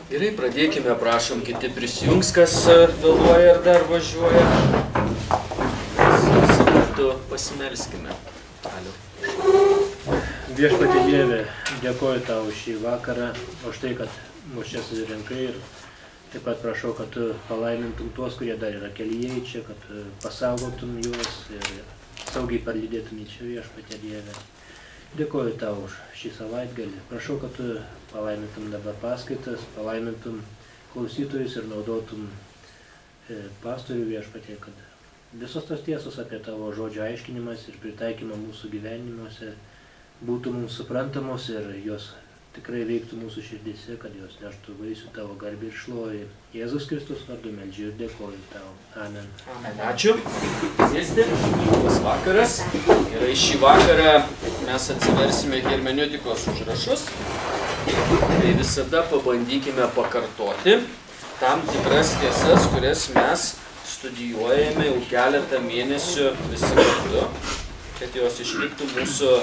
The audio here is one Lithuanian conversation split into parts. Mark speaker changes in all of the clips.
Speaker 1: Gerai, pradėkime, prašom, kiti prisijungs, kas vėluoja ir dar važiuoja. Kartu pasimelskime. Aliu.
Speaker 2: Viešpatie Dieve, dėkoju tau už šį vakarą, už tai, kad mus čia susirinkai ir taip pat prašau, kad tu palaimintum tuos, kurie dar yra kelyje čia, kad pasaugotum juos ir saugiai parlydėtum į čia, viešpatie Dieve. Dėkoju tau už šį savaitgalį. Prašau, kad tu palaimintum dabar paskaitas, palaimintum klausytojus ir naudotum pastorių viešpatie, kad visos tos tiesos apie tavo žodžio aiškinimas ir pritaikymą mūsų gyvenimuose būtų mums suprantamos ir jos tikrai veiktų mūsų širdise, kad jos neštų vaisių tavo garbį ir šlovę. Jėzus Kristus vardu meldžiu ir dėkoju tau. Amen.
Speaker 1: Amen. Ačiū. Sėsti. Labas vakaras. Gerai, šį vakarą mes atsiversime hermeneutikos užrašus. Tai visada pabandykime pakartoti tam tikras tiesas, kurias mes studijuojame jau keletą mėnesių visi kartu, kad jos išliktų mūsų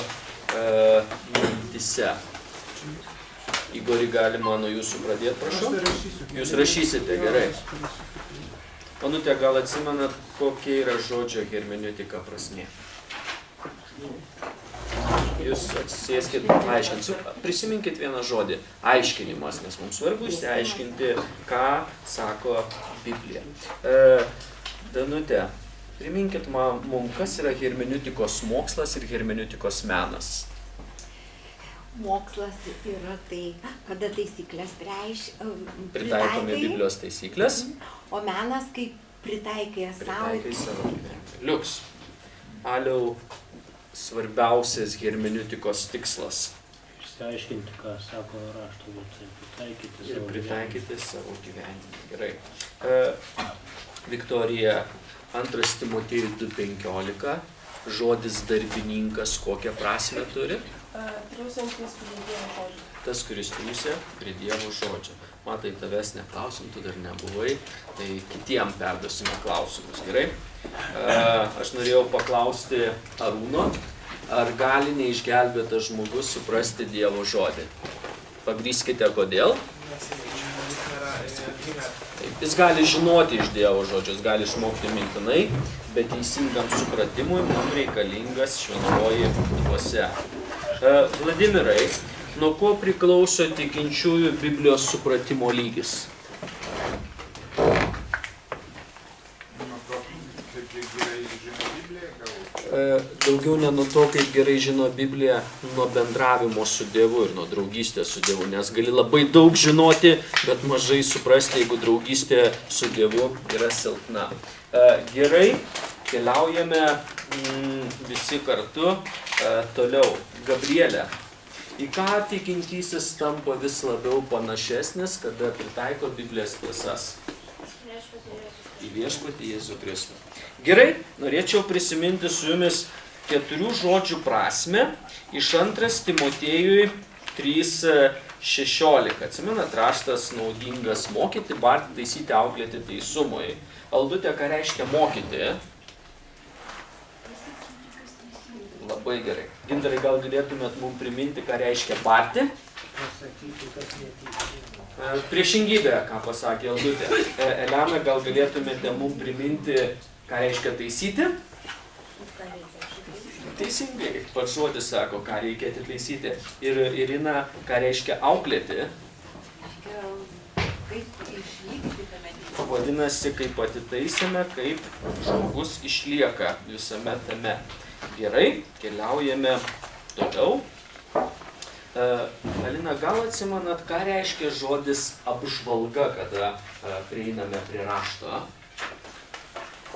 Speaker 1: mintise. Igorį, galima nuo jūsų pradėti, prašau? Jūs rašysite, gerai. Onute, gal atsimenat, kokia yra žodžio hermeneutika prasmė? Jūs atsisėskit, aiškinsiu. Prisiminkit vieną žodį. Aiškinimas, nes mums svarbu išsiaiškinti, ką sako Biblija. Danute, priminkit mums, kas yra hermeneutikos mokslas ir hermeneutikos menas.
Speaker 3: Mokslas yra tai, kada taisyklės
Speaker 1: Pritaikome Biblijos taisyklės.
Speaker 3: O menas, kaip pritaikai savo
Speaker 1: gyvenimą. Liuks. Aliau, svarbiausias hermeneutikos tikslas.
Speaker 2: Išsiaiškinti, ką sako rašto vietai,
Speaker 1: pritaikyti savo gyvenimą. Gerai. Viktorija, 2 Timotiejų 2:15. Žodis darbininkas kokią prasmę turi?
Speaker 4: Triūsiantis prie Dievo žodžio.
Speaker 1: Tas, kuris triūsia prie Dievo žodžio. Matai, tavęs neklausim, tu dar nebuvai, tai kitiem perduosime klausimus, gerai? Aš norėjau paklausti Arūno, ar gali neišgelbėtas žmogus suprasti Dievo žodį? Pagrįskite, kodėl? Jis gali žinoti iš Dievo žodžio, jis gali išmokti mintinai, bet teisingam supratimui mums reikalingas šventoji dvasia. Vladimirai, nuo ko priklauso tikinčiųjų Biblijos supratimo lygis? Daugiau ne nuo to, kaip gerai žino Bibliją, nuo bendravimo su Dievu ir nuo draugystės su Dievu, nes gali labai daug žinoti, bet mažai suprasti, jeigu draugystė su Dievu yra silpna. Gerai, keliaujame visi kartu toliau. Gabrielė, į ką tikintysis tampa vis labiau panašesnis, kada pritaiko Biblijos tiesas? Į viešpatį Jėzų Kristų. Gerai, norėčiau prisiminti su jumis 4 žodžių prasmę iš 2 Timotiejui 3:16. Atsimenat, raštas naudingas mokyti, barti, taisyti, auklėti teisumui. Aldute, ką reiškia mokyti? Labai gerai. Gintarai, gal galėtumėt mums priminti, ką reiškia barti? Priešingybė, ką pasakė Aldutė. Elena, gal galėtumėte mums priminti, ką reiškia taisyti? Teisingai, pats žodis sako, ką reikėti taisyti. Ir Irina, ką reiškia auklėti? Vadinasi, kaip atitaisėme, kaip žmogus išlieka visame tame. Gerai, keliaujame toliau. Alina, gal atsimenat, ką reiškia žodis apžvalga, kada prieiname prie rašto?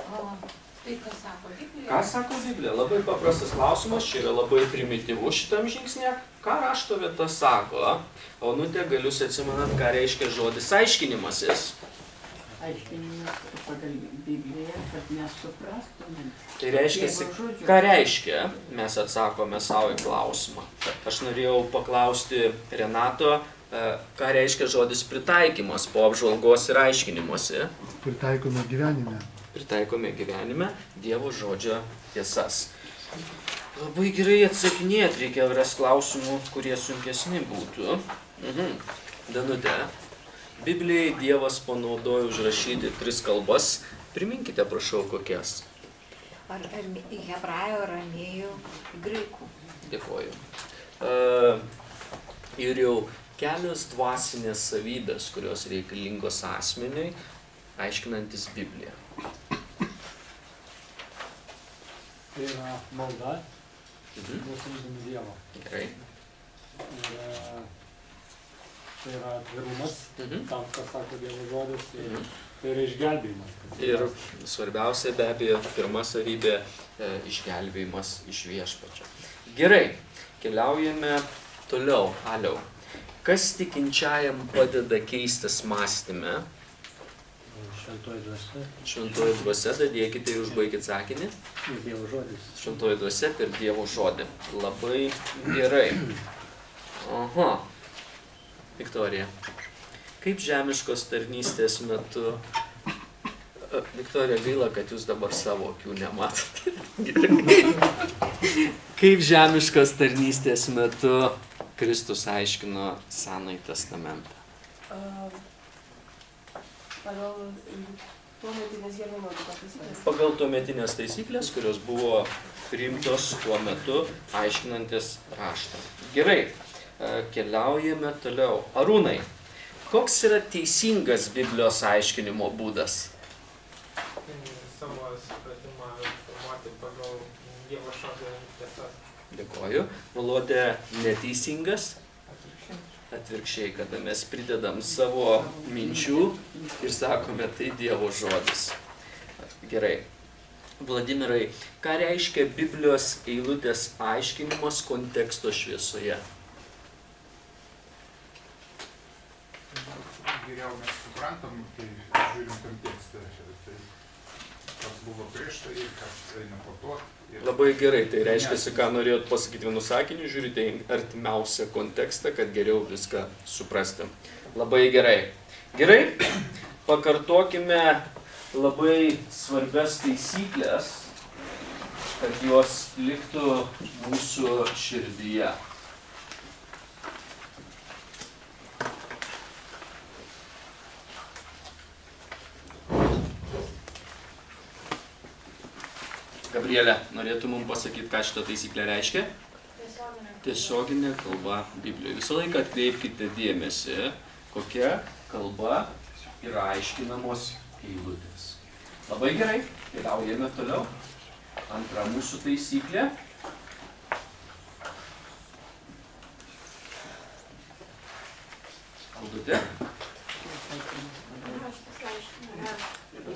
Speaker 4: Tai, ką sako Biblija?
Speaker 1: Ką sako Biblija? Labai paprastas klausimas, čia yra labai primityvus šitam žingsnė. Ką rašto vieta sako? Onutė, gal jūs atsimenat, ką reiškia žodis aiškinimasis?
Speaker 5: Aiškinimas pagal Bibliją, kad mes suprastume.
Speaker 1: Tai reiškia, ką reiškia? Mes atsakome savo į klausimą. Aš norėjau paklausti Renato, ką reiškia žodis pritaikymas po apžvalgos ir aiškinimuose.
Speaker 6: Pritaikome gyvenime.
Speaker 1: Pritaikome gyvenime Dievo žodžio tiesas. Labai gerai atsakinėt, reikia ras klausimų, kurie sunkesni būtų. Danute, Biblijai Dievas panaudojo užrašyti 3 kalbas. Priminkite, prašau, kokias.
Speaker 3: Ar hebrajų, aramėjų, graikų.
Speaker 1: Dėkoju. Ir jau kelios dvasinės savybės, kurios reikalingos asmeniui, aiškinantis Bibliją.
Speaker 7: Tai yra malda,
Speaker 1: Mhm.
Speaker 7: Dievo.
Speaker 1: Gerai.
Speaker 7: Ir tai yra atvirumas,
Speaker 1: Mhm.
Speaker 7: tam, kas sako Dievo žodis,
Speaker 1: Mhm.
Speaker 7: tai yra išgelbėjimas.
Speaker 1: Ir svarbiausia be abejo, pirma savybė išgelbėjimas iš viešpačio. Gerai, keliaujame toliau. Aliau. Kas tikinčiajam padeda keistis mąstyme?
Speaker 2: Šventoji dvasia
Speaker 1: Šventoji dvasia, dadėkite ir užbaikit sakinį.
Speaker 2: ir Dievo žodis.
Speaker 1: Šventoji dvasia per Dievo žodį. Labai gerai. Aha. Viktorija. Kaip žemiškos tarnystės metu... Viktorija, gaila, kad jūs dabar savo akių nematote. Kaip žemiškos tarnystės metu Kristus aiškino Senąjį testamentą?
Speaker 4: Pagal tuometinės gerbimo taisyklės.
Speaker 1: Pagal tuometinės taisyklės, kurios buvo priimtos tuo metu aiškinantis raštą. Gerai, keliaujame toliau. Arūnai, koks yra teisingas Biblijos aiškinimo būdas?
Speaker 8: Savo supratimą formuoti pagal Dievo žodžio tiesas.
Speaker 1: Dėkoju. Volodė, neteisingas? Atvirkščiai, kada mes pridedam savo minčių ir sakome, tai Dievo žodis. Gerai. Vladimirai, ką reiškia Biblijos eilutės aiškinimas konteksto šviesoje?
Speaker 9: Geriau mes suprantam, kai žiūrim kontekstą. Tai kas buvo prieš tai, kas eina po to.
Speaker 1: Labai gerai, tai reiškia, ką norėjot pasakyti vienu sakiniu, žiūrite į artimiausią kontekstą, kad geriau viską suprasti. Labai gerai. Gerai, pakartokime labai svarbias taisyklės, kad jos liktų mūsų širdyje. Gabrielė, norėtų mums pasakyti, ką šitą taisyklę reiškia? Tiesioginė kalba Biblijoje. Visą laiką atkreipkite dėmesį, kokia kalba yra aiškinamos eilutės. Labai gerai, keliaujame toliau. Antra mūsų taisyklė. Aldutė.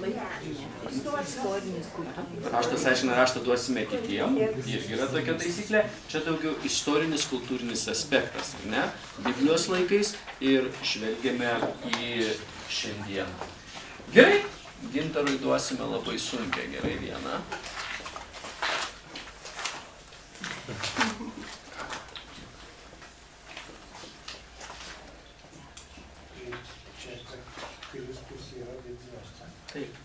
Speaker 3: Istorinis kultūrinis.
Speaker 1: Raštas aiškina raštą duosime kitiem. Irgi yra tokia taisyklė. Čia daugiau istorinis kultūrinis aspektas, ne? Biblijos laikais ir žvelgiame į šiandieną. Gerai. Gintarui duosime labai sunkią, gerai vieną. Taip.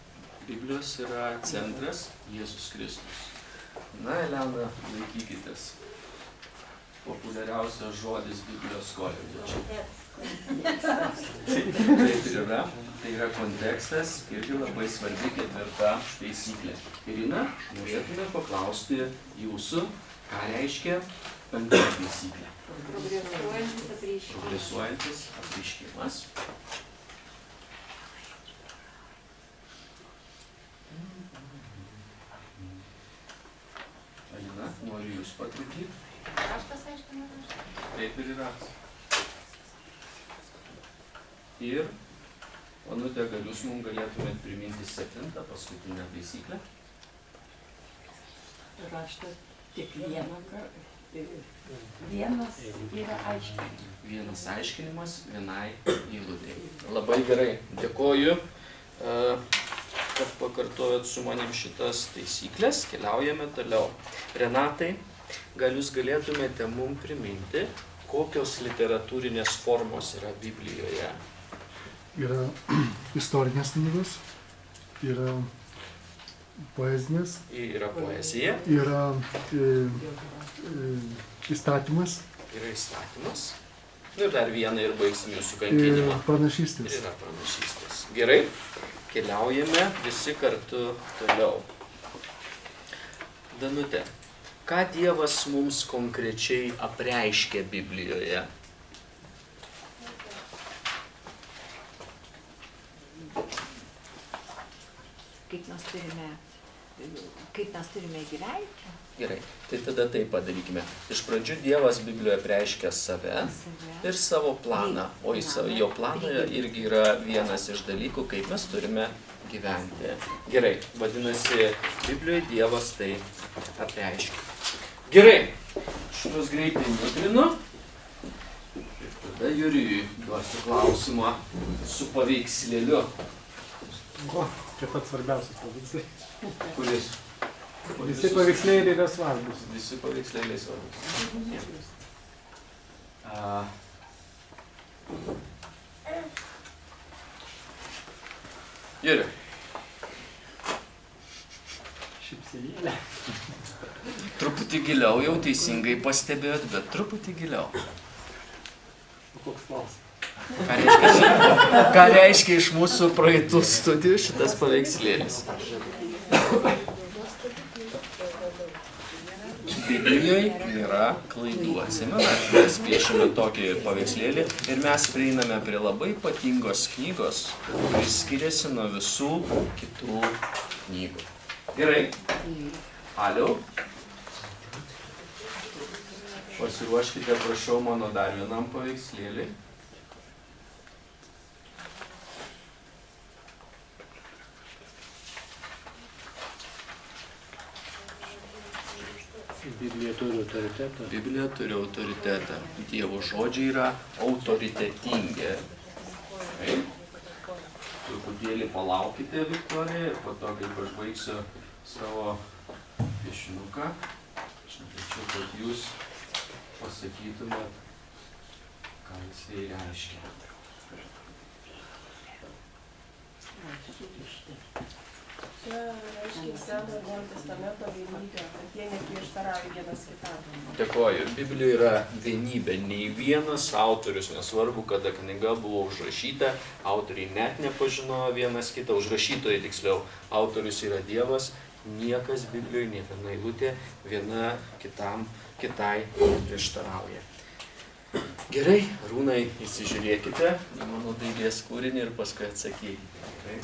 Speaker 1: Biblijos yra centras Jėzus Kristus. Na, Elena, laikykitės. Populiariausias žodis Biblijos koledže. Taip ir yra. Tai yra kontekstas irgi labai svarbi ketvirta taisyklė. Irina, norėtume paklausti jūsų, ką reiškia penkta taisyklė.
Speaker 3: Progresuojantis apreiškimas.
Speaker 1: Progresuojantis apreiškimas. Alina, noriu jūs patrukdyti.
Speaker 4: Raštas aiškina raštą.
Speaker 1: Taip ir yra. Ir, Onutė, gal jūs mums galėtumėt priminti 7, paskutinę taisyklę?
Speaker 5: Raštas tik vieną kartą. Vienas yra aiškinimas.
Speaker 1: Vienas aiškinimas vienai eilutei. Labai gerai, dėkoju, kad pakartojot su manim šitas taisyklės. Keliaujame toliau. Renatai, gal jūs galėtumėte mums priminti, kokios literatūrinės formos yra Biblijoje?
Speaker 6: Yra istorinės knygos, yra poezinės,
Speaker 1: Yra poezija,
Speaker 6: yra įstatymas,
Speaker 1: yra įstatymas. Nu ir dar vieną ir baigsim jūsų kankinimą.
Speaker 6: Ir pranašystės.
Speaker 1: Ir yra pranašystės. Gerai, keliaujame visi kartu toliau. Danute, ką Dievas mums konkrečiai apreiškia Biblijoje?
Speaker 3: Kaip mes turime gyventi?
Speaker 1: Gerai, tai tada taip padarykime. Iš pradžių Dievas Biblijoje apreiškia save ir savo planą, o jo planoje irgi yra vienas iš dalykų, kaip mes turime gyventi. Gerai, vadinasi, Biblijoje Dievas tai apreiškia. Gerai, šitos greitai nutrinu. Ir tada Jurijui duosiu klausimą su paveikslėliu.
Speaker 7: O, čia pats svarbiausias paveikslai.
Speaker 1: Kuris?
Speaker 7: Visi paveikslėliai yra svarbus.
Speaker 1: Visi paveikslėliai svarbus. Juri.
Speaker 7: Šypsenėlė.
Speaker 1: Truputį giliau jau teisingai pastebėjot, bet truputį giliau.
Speaker 7: O koks klausimas?
Speaker 1: Ką reiškia iš mūsų praeitų studijų šitas paveikslėlis? Biblijoje yra klaidų. Atsimenat, mes piešime tokį paveikslėlį ir mes prieiname prie labai ypatingos knygos, kuris skiriasi nuo visų kitų knygų. Gerai. Aliau. Pasiruoškite, prašau, mano dar vienam paveikslėlį.
Speaker 2: Biblija turi autoritetą.
Speaker 1: Biblija turi autoritetą. Dievo žodžiai yra autoritetingi. Truputėlį palaukite, Viktorija, ir po to, kaip aš baigsiu savo piešinuką, aš norėčiau, kad jūs pasakytumėt, ką jisai reiškia.
Speaker 4: Čia reiškia Senojo ir Naujojo Testamento vienybė, kad jie neprieštarauja vienas kitam.
Speaker 1: Dėkoju. Biblijoje yra vienybė. Nei vienas autorius, nesvarbu, kada knyga buvo užrašyta, autoriai net nepažinojo vienas kitą, užrašytojai tiksliau, autorius yra Dievas, niekas Biblijoje, nė viena eilutė, viena kitai prieštarauja. Gerai, Rūnai, įsižiūrėkite į mano dailės kūrinį ir paskui atsakykite. Gerai.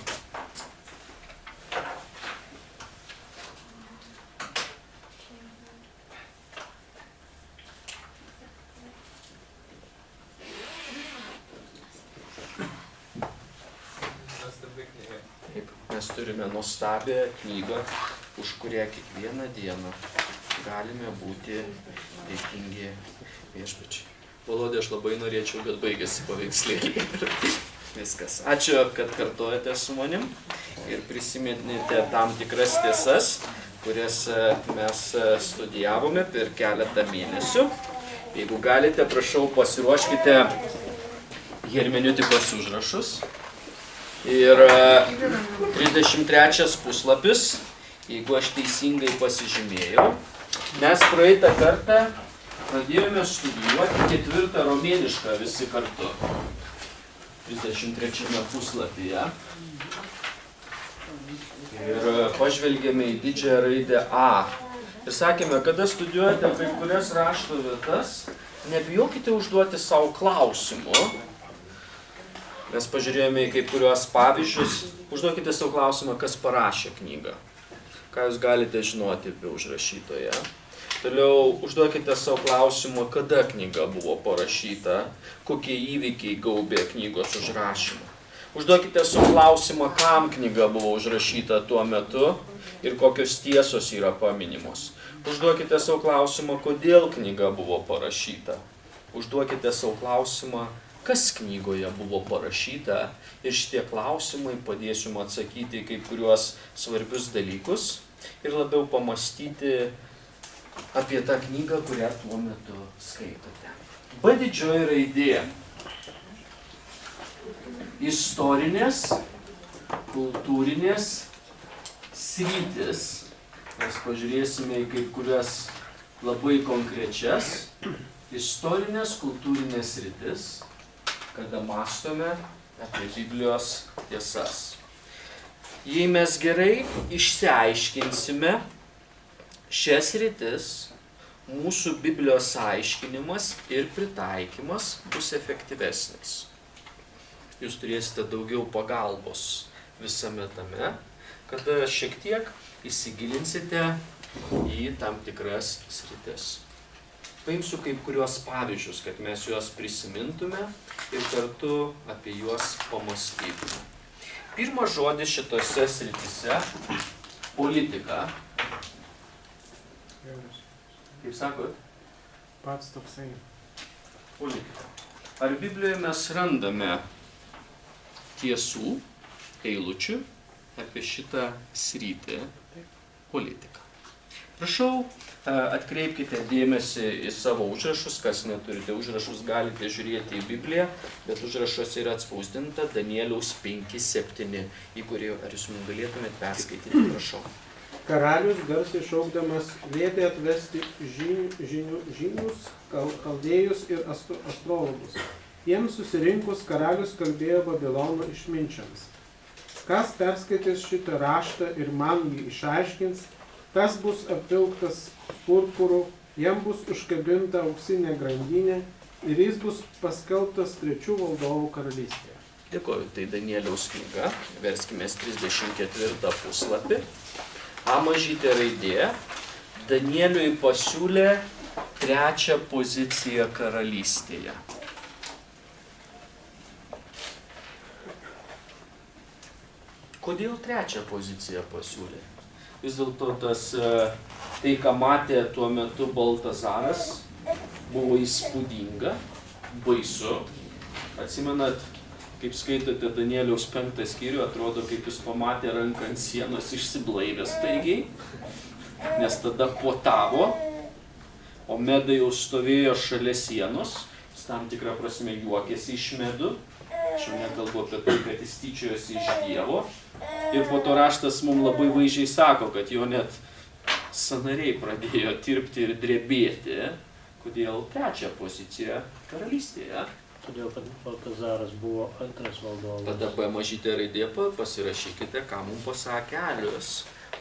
Speaker 1: Taip, mes turime nuostabią knygą, už kurią kiekvieną dieną galime būti dėkingi viešpačiai. Volodė, aš labai norėčiau, bet baigėsi paveikslėlį. Viskas. Ačiū, kad kartojate su manim ir prisiminėte tam tikras tiesas, kurias mes studijavome per keletą mėnesių. Jeigu galite, prašau, pasiruoškite hermeneutikos užrašus. Ir 33 puslapis, jeigu aš teisingai pasižymėjau, mes praeitą kartą pradėjome studijuoti 4 romėnišką visi kartu. 33 puslapyje. Ir pažvelgėme į didžiąją raidę A. Ir sakėme, kada studijuojate kai kurias rašto vietas, nebijokite užduoti savo klausimų. Mes pažiūrėjome į kai kuriuos pavyzdžius. Užduokite savo klausimą, kas parašė knygą. Ką jūs galite žinoti apie užrašytoją. Toliau užduokite savo klausimą, kada knyga buvo parašyta, kokie įvykiai gaubė knygos užrašymą. Užduokite savo klausimą, kam knyga buvo užrašyta tuo metu ir kokios tiesos yra paminimos. Užduokite savo klausimą, kodėl knyga buvo parašyta. Užduokite savo klausimą, kas knygoje buvo parašyta, ir šitie klausimai padės jums atsakyti į kai kuriuos svarbius dalykus ir labiau pamastyti apie tą knygą, kurią tuo metu skaitote. B didžioji raidė. Istorinės, kultūrinės sritis. Mes pažiūrėsime į kai kurias labai konkrečias istorinės kultūrinės sritis, kada mąstome apie Biblijos tiesas. Jei mes gerai išsiaiškinsime šias sritis, mūsų Biblijos aiškinimas ir pritaikymas bus efektyvesnis. Jūs turėsite daugiau pagalbos visame tame, kada šiek tiek įsigilinsite į tam tikras sritis. Paimsiu kaip kuriuos pavyzdžius, kad mes juos prisimintume ir kartu apie juos pamąstytume. Pirmas žodis šitose sritise – politika. Kaip sakot?
Speaker 7: Pats toksai.
Speaker 1: Politika. Ar Biblijoje mes randame tiesų, eilučių apie šitą sritį politiką? Prašau, atkreipkite dėmesį į savo užrašus, kas neturite užrašus, galite žiūrėti į Bibliją, bet užrašuose yra atspausdinta Danieliaus 5:7, į kurį ar jūs mums galėtumėte perskaityti, prašau.
Speaker 8: Karalius garsiai šaukdamas liepė atvesti žynius, chaldėjus ir astrologus. Jiems susirinkus karalius kalbėjo Babilono išminčiams. Kas perskaitys šitą raštą ir man jį išaiškins, tas bus apvilktas purpuru, jam bus užkabinta auksinė grandinė ir jis bus paskelbtas trečių valdovų karalystėje.
Speaker 1: Dėkoju, tai Danieliaus knyga, verskime 34 puslapį. A mažytė raidė, Danieliui pasiūlė trečią poziciją karalystėje. Kodėl trečią poziciją pasiūlė? Vis dėlto tai, ką matė tuo metu Baltazaras, buvo įspūdinga, baisu. Atsimenat, kaip skaitote Danieliaus 5 skyrių, atrodo, kaip jis pamatė ranką ant sienos išsiblaivęs staigiai, nes tada puotavo, o medai jau stovėjo šalia sienos, jis tam tikrą prasme juokėsi iš medų, aš jau nekalbu apie tai, kad jis tyčiojosi iš Dievo. Ir po to raštas mums labai vaizdžiai sako, kad jo net sąnariai pradėjo tirpti ir drebėti. Kodėl trečią poziciją karalystėje?
Speaker 2: Todėl, kad Baltazaras buvo antras valdovas.
Speaker 1: Tada B mažytė raidė pasirašykite, ką mums pasakė Alius.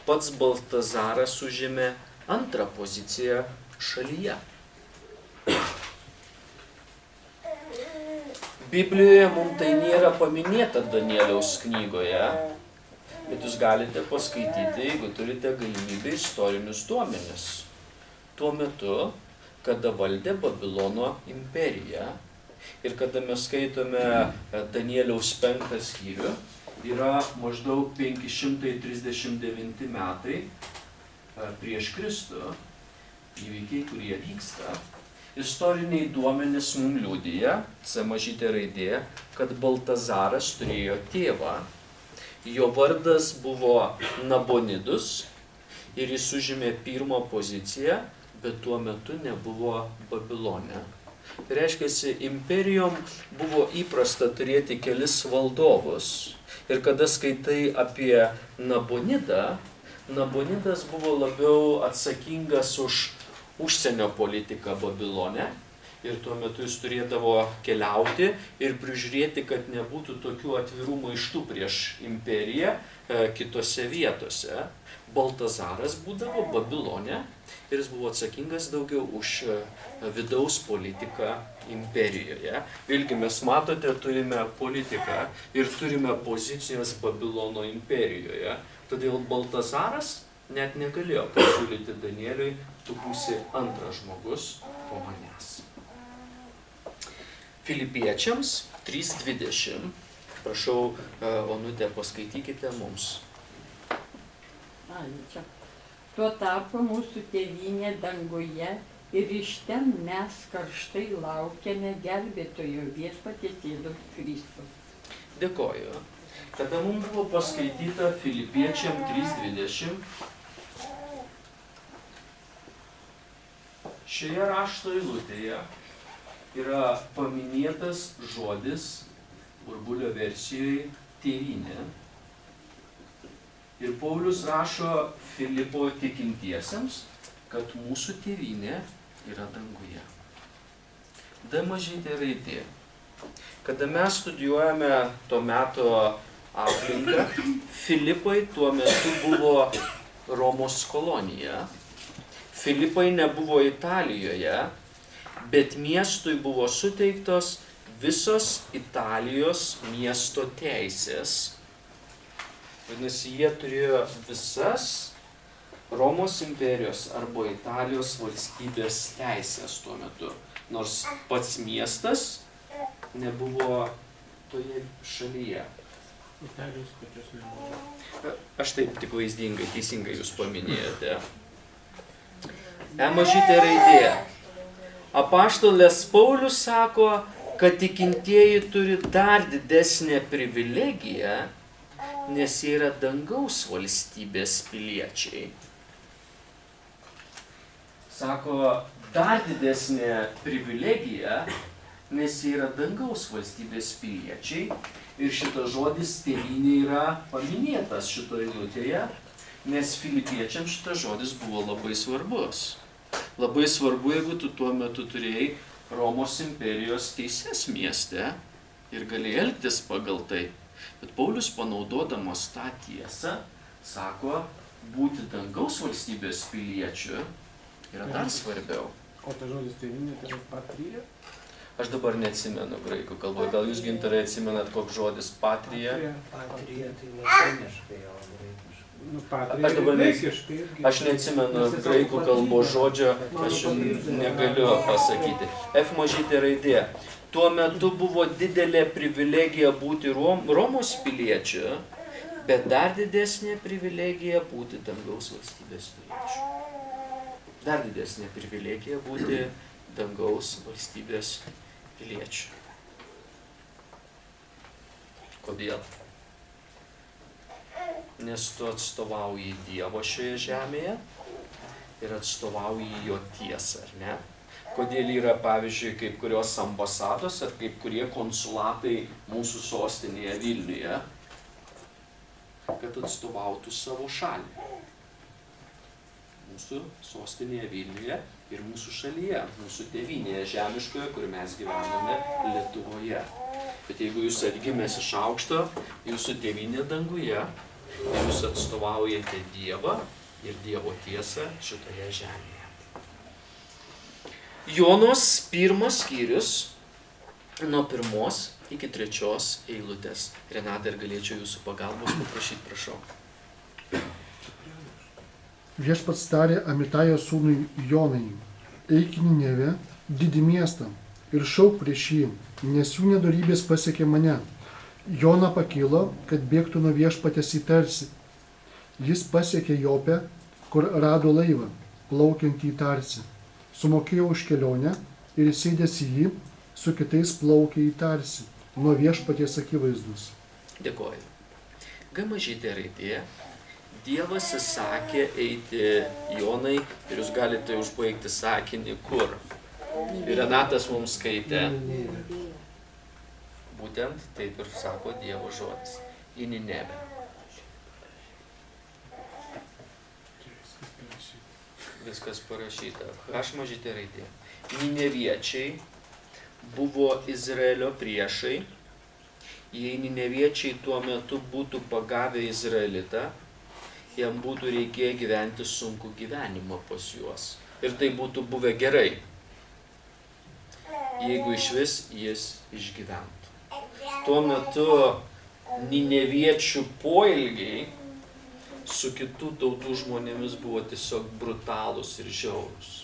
Speaker 1: Pats Baltazaras užėmė antrą poziciją šalyje. Biblijoje mums tai nėra paminėta Danieliaus knygoje, bet jūs galite paskaityti, jeigu turite galimybę, istorinius duomenis. Tuo metu, kada valdė Babilono imperija ir kada mes skaitome Danieliaus 5 skyrių, yra maždaug 539 metai prieš Kristų, įvykiai, kurie vyksta. Istoriniai duomenys mums liudija, C mažytė raidė, kad Baltazaras turėjo tėvą. Jo vardas buvo Nabonidus ir jis užėmė pirmą poziciją, bet tuo metu nebuvo Babilone. Tai reiškia, imperijom buvo įprasta turėti kelis valdovus. Ir kada skaitai apie Nabonidą, Nabonidas buvo labiau atsakingas už užsienio politiką Babilone ir tuo metu jis turėdavo keliauti ir prižiūrėti, kad nebūtų tokių atvirų maištų prieš imperiją kitose vietose. Baltazaras būdavo Babilone ir jis buvo atsakingas daugiau už vidaus politiką imperijoje. Vėlgi mes matote, turime politiką ir turime pozicijas Babilono imperijoje. Todėl Baltazaras net negalėjo pasiūlyti Danieliui, tu būsi antras žmogus po manęs. Filipiečiams 3:20. Prašau, Onutė, paskaitykite mums.
Speaker 5: Čia. Tuo tarpu mūsų tėvynė danguje ir iš ten mes karštai laukiame gelbėtojo viešpaties Jėzaus Kristaus.
Speaker 1: Dėkoju. Kada mums buvo paskaityta Filipiečiam 3:20, šioje rašto eilutėje yra paminėtas žodis Burbulio versijoje tėvynė. Ir Paulius rašo Filipo tikintiesiems, kad mūsų tėvynė yra danguje. D mažytė raidė. Kada mes studijuojame to meto aplinką, Filipai tuo metu buvo Romos kolonija. Filipai nebuvo Italijoje, bet miestui buvo suteiktos visos Italijos miesto teisės. Vadinasi, jie turėjo visas Romos imperijos arba Italijos valstybės teisės tuo metu. Nors pats miestas nebuvo toje šalyje.
Speaker 8: Italijos pačios nebuvo.
Speaker 1: Aš taip tik vaizdingai, teisingai jūs paminėjote. E mažytė raidė. Apaštalas Paulius sako, kad tikintieji turi dar didesnę privilegiją, nes jie yra dangaus valstybės piliečiai. Sako, dar didesnė privilegija, nes jie yra dangaus valstybės piliečiai. Ir šitas žodis tėvynė yra paminėtas šitoje eilutėje, nes filipiečiams šitas žodis buvo labai svarbus. Labai svarbu, jeigu tu tuo metu turėjai Romos imperijos teises mieste ir galėjai elgtis pagal tai. Bet Paulius, panaudodamas tą tiesą, sako, būti dangaus valstybės piliečiu yra dar svarbiau.
Speaker 8: O ta žodis tėvynė, tai yra patrija?
Speaker 1: Aš dabar neatsimenu graikų kalboje. Gal jūs, Gintarai, atsimenat, koks žodis patrija?
Speaker 10: Patrija tai latiniškai, o graikiškai.
Speaker 8: Nu, patrija
Speaker 1: Aš dabar
Speaker 8: graikiškai.
Speaker 1: Aš neatsimenu graikų kalbos žodžio, aš negaliu pasakyti. F mažytė raidė. Tuo metu buvo didelė privilegija būti Romos piliečiu, bet dar didesnė privilegija būti dangaus valstybės piliečiu. Dar didesnė privilegija būti dangaus valstybės piliečių. Kodėl? Nes tu atstovauji Dievo šioje žemėje ir atstovauji jo tiesą, ar ne? Kodėl yra, pavyzdžiui, kaip kurios ambasados ar kaip kurie konsulatai mūsų sostinėje Vilniuje, kad atstovautų savo šalį. Mūsų sostinėje Vilniuje ir mūsų šalyje, mūsų tėvynėje žemiškoje, kur mes gyvename Lietuvoje. Bet jeigu jūs atgimęs iš aukšto, jūsų tėvynė danguje ir jūs atstovaujate Dievą ir Dievo tiesą šitoje žemėje. Jonos 1 skyrius nuo 1 iki 3 eilutės. Renata, ir galėčiau jūsų pagalbos paprašyti, prašau.
Speaker 6: Viešpats tarė Amitajo sūnui Jonai, eik į Ninevę, didį miestą, ir šauk prieš jį, nes jų nedorybės pasiekė mane. Jona pakilo, kad bėgtų nuo viešpatės į Tarsį. Jis pasiekė Jopę, kur rado laivą, plaukiantį į Tarsį. Sumokėjo už kelionę ir įsėdęs į jį, su kitais plaukė į Tarsį, nuo viešpaties akivaizdus.
Speaker 1: Dėkoju. G mažytė raidė. Dievas įsakė eiti Jonai ir jūs galite užbaigti sakinį kur. Ir Renatas mums skaitė. Būtent taip ir sako Dievo žodis. Į Ninevę. Viskas parašyta. H mažytė raidė. Nineviečiai buvo Izraelio priešai. Jei nineviečiai tuo metu būtų pagavę Izraelitą, jam būtų reikėję gyventi sunkų gyvenimą pas juos. Ir tai būtų buvę gerai, jeigu išvis jis išgyventų. Tuo metu nineviečių poelgiai su kitų tautų žmonėmis buvo tiesiog brutalūs ir žiaurūs.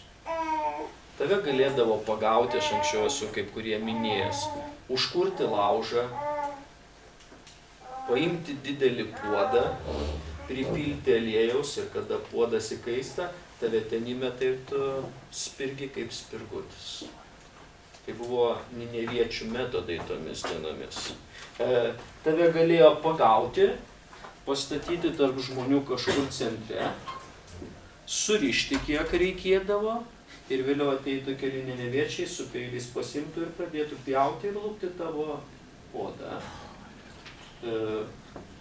Speaker 1: Tave galėdavo pagauti, aš anksčiau esu kaip kurie minėjęs, užkurti laužą, paimti didelį puodą, pripilti aliejaus ir kada puodas įkaista, tave ten įmeta ir tu spirgi kaip spirgutis. Tai buvo nineviečių metodai tomis dienomis. Tave galėjo pagauti, pastatyti tarp žmonių kažkur centre, surišti kiek reikėdavo ir vėliau ateitų keli nineviečiai su peiliais pasimtų ir pradėtų pjauti ir lupti tavo odą.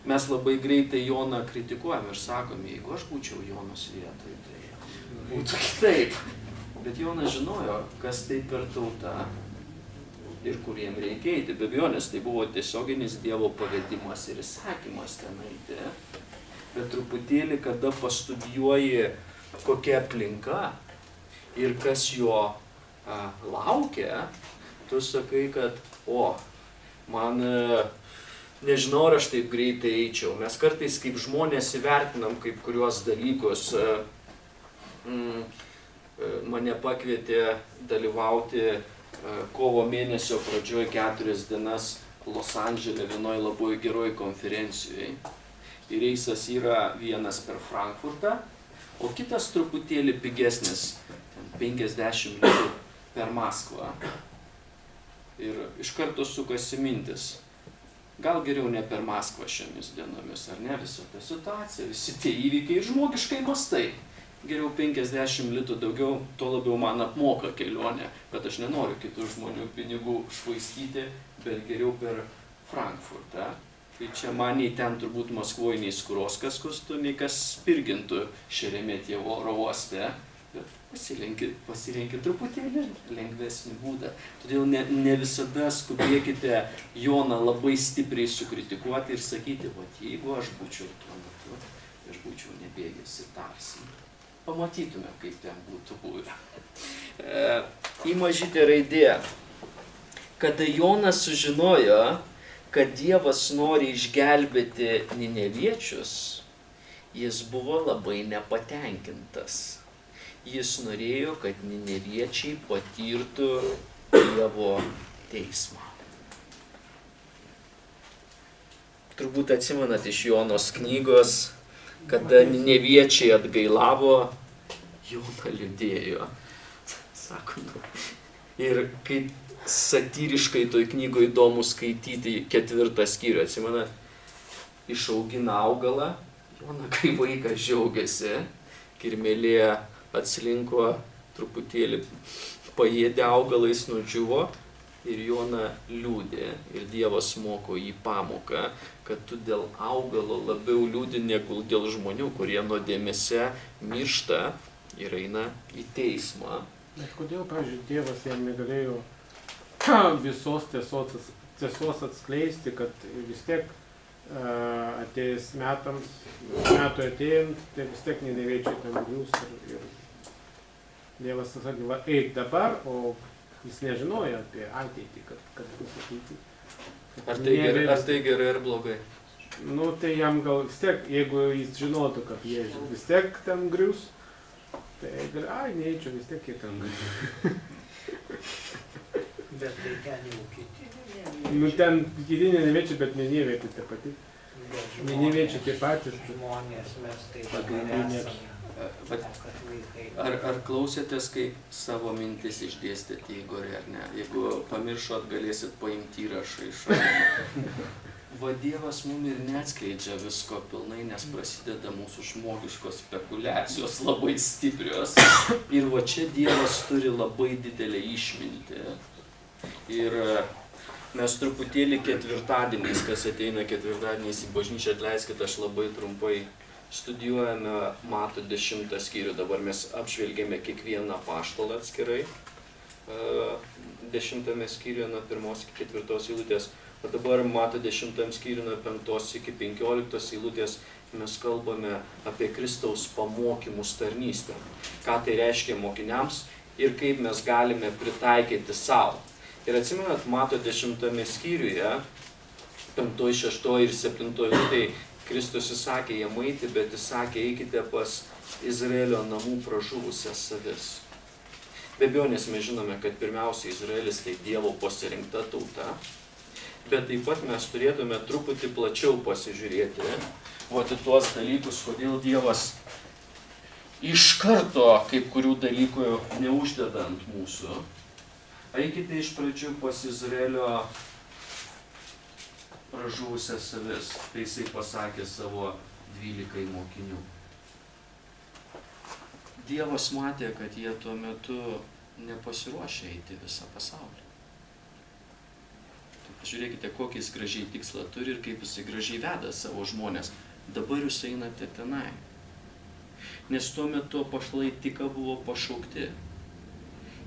Speaker 1: Mes labai greitai Joną kritikuojame ir sakome, jeigu aš būčiau Jonos vietoj, tai būtų kitaip. Bet Jonas žinojo, kas tai per tauta ir kur jiem reikia eiti. Be abejonės, tai buvo tiesioginis Dievo pavedimas ir įsakymas ten eiti. Bet truputėlį, kada pastudijuoji kokia aplinka ir kas jo laukia, tu sakai, kad man nežinau, ar aš taip greitai eičiau. Mes kartais kaip žmonės įvertinam kaip kuriuos dalykus. Mane pakvietė dalyvauti kovo mėnesio pradžioj 4 dienas Los Andžele vienoj labai geroj konferencijoje. Ir reisas yra vienas per Frankfurtą, o kitas truputėlį pigesnis, 50 litų per Maskvą. Ir iš karto sukasi mintis. Gal geriau ne per Maskvą šiomis dienomis, ar ne, visa ta situacija, visi tie įvykiai ir žmogiškai mastai. Geriau 50 litų daugiau, tuo labiau man apmoka kelionę, bet aš nenoriu kitų žmonių pinigų švaistyti, bet geriau per Frankfurtą. Tai čia man nei ten turbūt Maskvoje, nei Skuroskas kostų, nei kas spirgintų Šeremetjevo oro uoste. Bet pasirinkit truputėlį lengvesnį būdą. Todėl ne visada skubėkite Joną labai stipriai sukritikuoti ir sakyti, jeigu aš būčiau tuo metu, aš būčiau nebėgęs į Tarsį. Pamatytume, kaip ten būtų buvę. Į mažytę raidė. Kada Jonas sužinojo, kad Dievas nori išgelbėti nineviečius, jis buvo labai nepatenkintas. Jis norėjo, kad nineviečiai patirtų Dievo teismą. Turbūt atsimenat iš Jonos knygos, kada nineviečiai atgailavo, Joną liūdėjo. Sako, ir kaip satyriškai toj knygoje įdomu skaityti 4 skyrių, atsimenat, išaugina augalą, Jona kaip vaikas džiaugiasi, kirmėlė atslinko, truputėlį paėdė augalais, nudžiuvo ir Jona liūdė. Ir Dievas moko jį pamoką, kad tu dėl augalo labiau liūdi negu dėl žmonių, kurie nuodėmėse miršta ir eina į teismą.
Speaker 8: Bet kodėl, pavyzdžiui, Dievas jam negalėjo visos tiesos atskleisti, kad vis tiek atėjus metų atėjant, tai vis tiek nineviečiai ten grius ir Dievas sakė, eik dabar, o jis nežinojo apie ateitį, kad bus ateitį.
Speaker 1: Ar tai gerai ar blogai?
Speaker 8: Nu, tai jam gal vis tiek, jeigu jis žinotų, kad jie vis tiek ten grius, tai gal, neįčiau, vis tiek jie ten grius.
Speaker 10: Bet tai ten jau kiti.
Speaker 8: Nu, ten kiti nineviečiai, bet nineviečiai taip pati. Nineviečiai taip patys.
Speaker 10: Žmonės mes kaip esame.
Speaker 1: Ar klausėtės, kaip savo mintis išdėstėte Igorį, ar ne? Jeigu pamiršot, galėsit paimti įrašą iš šalia. Dievas mum ir neatskleidžia visko pilnai, nes prasideda mūsų žmogiškos spekulacijos labai stiprios. Ir čia Dievas turi labai didelę išmintį. Ir mes truputėlį ketvirtadieniais, kas ateina ketvirtadieniais į bažnyčią, atleiskit, aš labai trumpai studijuojame Mato 10 skyrių. Dabar mes apžvelgėme kiekvieną apaštalą atskirai. 10 skyriuje nuo 1 iki 4 eilutės. O dabar Mato 10 skyriuje nuo 5 iki 15 eilutės mes kalbame apie Kristaus pamokymus tarnystę. Ką tai reiškia mokiniams ir kaip mes galime pritaikyti savo. Ir atsimenat, Mato 10 skyriuje, 5, 6 ir 7 eilutėj, Kristus įsakė jam eiti, bet įsakė, eikite pas Izraelio namų pražuvusias avis. Be abejonės mes žinome, kad pirmiausia Izraelis tai Dievo pasirinkta tauta, bet taip pat mes turėtume truputį plačiau pasižiūrėti į tuos dalykus, kodėl Dievas iš karto kaip kurių dalykų neuždeda ant mūsų. Eikite iš pradžių pas Izraelio pražuvusias avis, tai jisai pasakė savo 12 mokinių. Dievas matė, kad jie tuo metu nepasiruošė eiti visą pasaulį. Pažiūrėkite, kokį jis gražiai tikslą turi ir kaip jis gražiai veda savo žmonės. Dabar jūs einate tenai. Nes tuo metu apaštalai tik buvo pašaukti.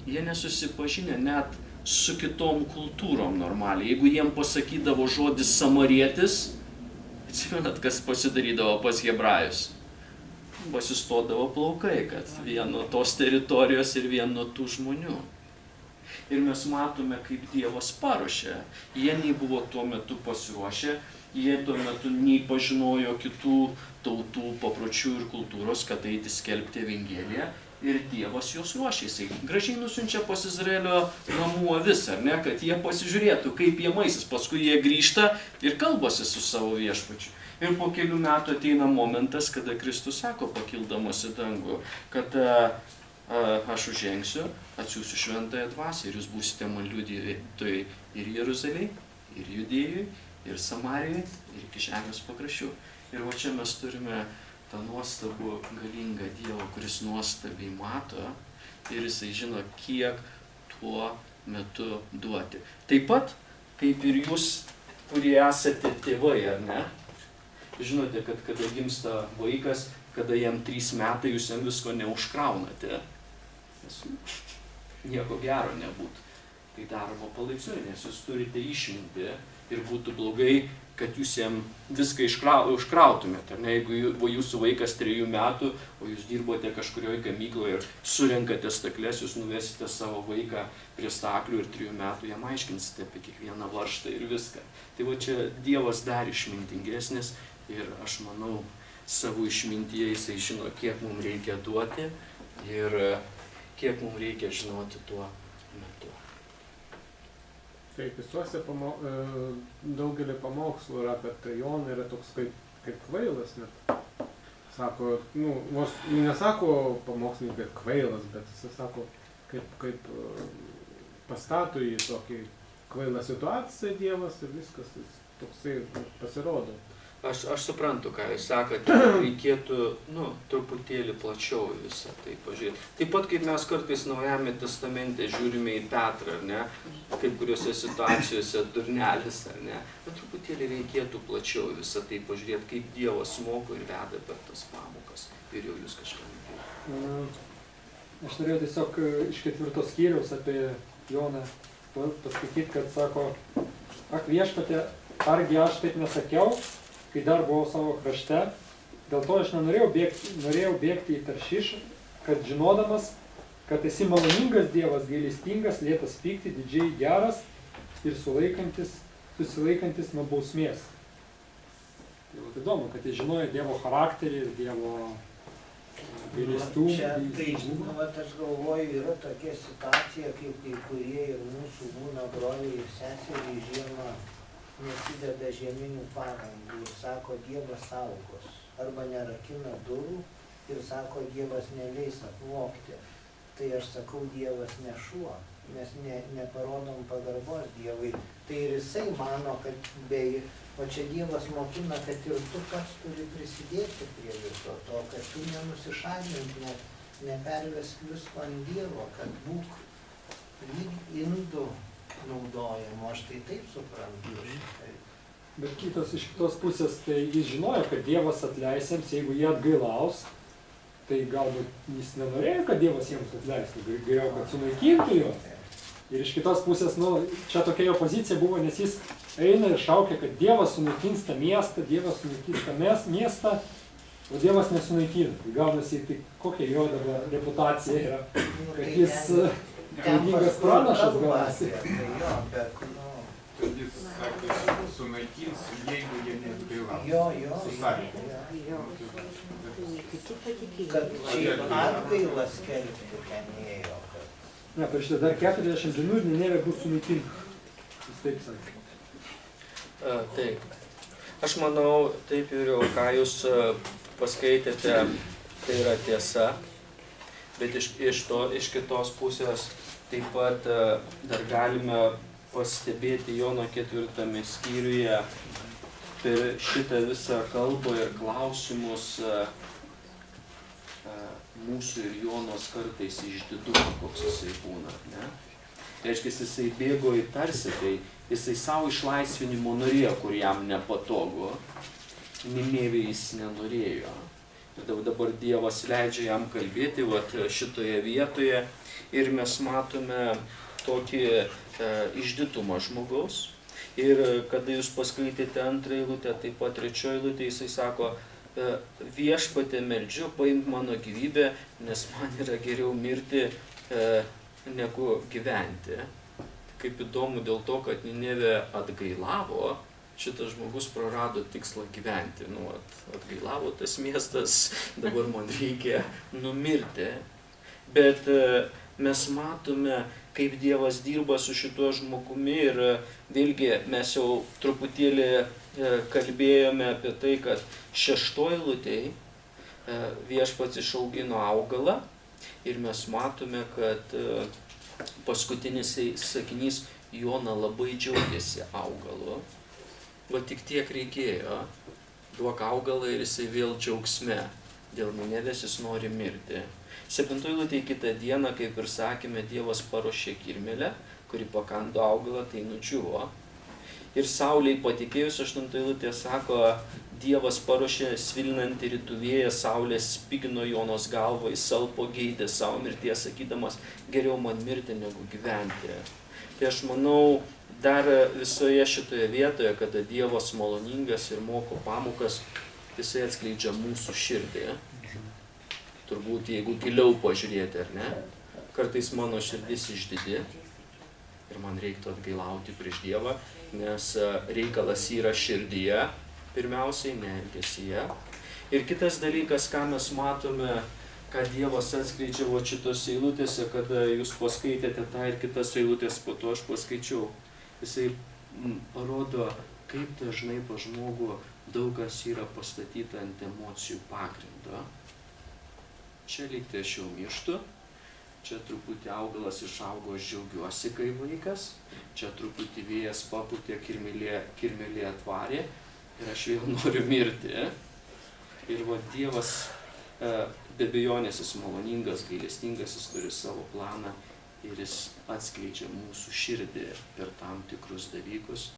Speaker 1: Jie nesusipažinę, net su kitom kultūrom normaliai. Jeigu jiem pasakydavo žodis samarietis, atsimenat, kas pasidarydavo pas hebrajus? Pasistodavo plaukai, kad vien nuo tos teritorijos ir vien nuo tų žmonių. Ir mes matome, kaip Dievas paruošė. Jie nei buvo tuo metu pasiruošę, jie tuo metu nei pažinojo kitų tautų papročių ir kultūros, kad eiti skelbti Evangeliją. Ir Dievas juos ruošė. Jisai gražiai nusiunčia pas Izraelio namų avis, ar ne, kad jie pasižiūrėtų, kaip jie maisis. Paskui jie grįžta ir kalbasi su savo viešpačiu. Ir po kelių metų ateina momentas, kada Kristus sako, pakildamas į dangų, kad aš užžengsiu, atsiųsiu šventąją dvasią ir jūs būsite man liudytojai ir Jeruzalėj, ir Judėjui, ir Samarijai, ir iki žemės pakraščių. Ir va čia mes turime tą nuostabų galingą Dievą, kuris nuostabiai mato ir jisai žino, kiek tuo metu duoti. Taip pat, kaip ir jūs, kurie esate tėvai, ar ne? Žinote, kad kada gimsta vaikas, kada jam 3 metai, jūs jam visko neužkraunate. Nes nieko gero nebūtų. Tai daroma palaipsniui, nes jūs turite išminti ir būtų blogai, kad jūs jam viską užkrautumėte. Jeigu jūsų vaikas 3 metų, o jūs dirbote kažkurioje gamykloje ir surenkate stakles, jūs nuvesite savo vaiką prie staklių ir 3 metų jam aiškinsite apie kiekvieną varžtą ir viską. Tai va čia Dievas dar išmintingesnis ir aš manau, savo išmintyje jisai žino, kiek mums reikia duoti ir kiek mums reikia žinoti tuo metu.
Speaker 8: Taip, visuose daugelį pamokslų yra apie tai, Joną yra toks kaip kvailas net. Sako, nesako pamokslininkai kvailas, bet jis sako, kaip pastato į tokį kvailą situaciją Dievas ir viskas toksai pasirodo.
Speaker 1: Aš suprantu, ką jūs sakote, reikėtų, truputėlį plačiau visą tai pažiūrėti. Taip pat, kaip mes kartais Naujajame testamente žiūrime į Petrą, ar ne, kaip kuriuose situacijose durnelis, ar ne, bet truputėlį reikėtų plačiau visą tai pažiūrėti, kaip Dievas moko ir veda per tas pamokas. Ir jau jūs kažką nuvėjate.
Speaker 11: Aš norėjau tiesiog iš 4 skyriaus apie Joną pasakyti, kad sako, ak viešpatie, argi aš taip nesakiau, kai dar buvau savo krašte, dėl to aš norėjau bėgti į Taršišą, kad žinodamas, kad esi maloningas Dievas, gailestingas, lėtas pykti, didžiai geras ir susilaikantis nuo bausmės. Tai įdomu, kad jis žinojo Dievo charakterį ir Dievo gailestumą.
Speaker 10: Čia, tai žinot, aš galvoju, yra tokia situacija, kaip kai kurie ir mūsų būna broliai ir seseriai žiemą nesideda žieminių padangų ir sako, Dievas saugos. Arba nerakina durų ir sako, Dievas neleis apvogti. Tai aš sakau, Dievas ne šuo, mes neparodom pagarbos Dievui. Tai ir jisai mano, kad o čia Dievas mokina, kad ir tu pats turi prisidėti prie viso to, kad tu nenusišalink, nepervesk visko ant Dievo, kad būk lyg indų naudojimo, aš tai taip suprantu.
Speaker 11: Bet iš kitos pusės, tai jis žinojo, kad Dievas atleisiems, jeigu jie atgailaus, tai galbūt jis nenorėjo, kad Dievas jiems atleistų, geriau, kad sunaikintų juos. Ir iš kitos pusės, čia tokia jo pozicija buvo, nes jis eina ir šaukia, kad Dievas sunaikins tą miestą, Dievas sunaikins tą miestą, o Dievas nesunaikina. Tai gaunasi, tai kokia jo dabar reputacija yra, kad jis galingas pranašas gaunasi.
Speaker 9: Tad jis sakė, sunaikins, jeigu jie neatgailaus.
Speaker 10: Kad šiaip atgailas skelbti ten ėjo.
Speaker 11: Ne, per šitą dar 40 dienų ir Ninevė bus sunaikinta. Jis taip sakė.
Speaker 1: Taip. Aš manau, taip ir jau, ką jūs paskaitėte, tai yra tiesa. Bet iš kitos pusės taip pat dar galime pastebėti Jono 4 skyriuje per šitą visą kalbą ir klausimus mūsų ir Jonos kartais išdidumą, koks jisai būna. Ne? Reiškia, jisai bėgo į Tarsį, tai jisai savo išlaisvinimo norėjo, kur jam nepatogu, Ninevėj jis nenorėjo. Ir dabar Dievas leidžia jam kalbėti šitoje vietoje ir mes matome, tokį išditumą žmogaus. Ir kada jūs paskaitėte antrą eilutę, taip pat trečioji eilutė, jisai sako, viešpatie meldžiu, paimk mano gyvybę, nes man yra geriau mirti negu gyventi. Kaip įdomu dėl to, kad Ninevė atgailavo, šitas žmogus prarado tikslą gyventi. Atgailavo tas miestas, dabar man reikia numirti. Bet mes matome, kaip Dievas dirba su šituo žmogumi ir vėlgi mes jau truputėlį kalbėjome apie tai, kad 6 eilutėj viešpats išaugino augalą ir mes matome, kad paskutinis sakinys Jona labai džiaugiasi augalu. Va tik tiek reikėjo, duok augalą ir jisai vėl džiaugsme. Dėl Ninevės jis nori mirti. 7 eilutėj kitą dieną, kaip ir sakėme, Dievas paruošė kirmėlę, kuri pakando augalą, tai nudžiuvo. Ir saulei patikėjus, 8 eilutė sako, Dievas paruošė svilinantį rytų vėją, saulė spigino Jonos galvą, jis salpo geidė savo mirties, sakydamas, geriau man mirti negu gyventi. Tai aš manau, dar visoje šitoje vietoje, kada Dievas maloningas ir moko pamokas, jisai atskleidžia mūsų širdį. Turbūt, jeigu giliau pažiūrėti, ar ne? Kartais mano širdis išdidi ir man reiktų atgailauti prieš Dievą, nes reikalas yra širdyje, pirmiausiai, ne elgesyje. Ir kitas dalykas, ką mes matome, ką Dievas atskleidžia šitose eilutėse, kada jūs paskaitėte tą ir kitas eilutės, po to aš paskaičiau. Jisai parodo, kaip dažnai po žmogų daug kas yra pastatyta ant emocijų pagrindo. Čia lygtai aš jau mirštu, čia truputį augalas išaugo, aš džiaugiuosi, kai vaikas, čia truputį vėjas papūtė, kirmėlė atvarė ir aš vėl noriu mirti. Ir Dievas, be abejonės, jis maloningas, gailestingas, jis turi savo planą ir jis atskleidžia mūsų širdį per tam tikrus dalykus.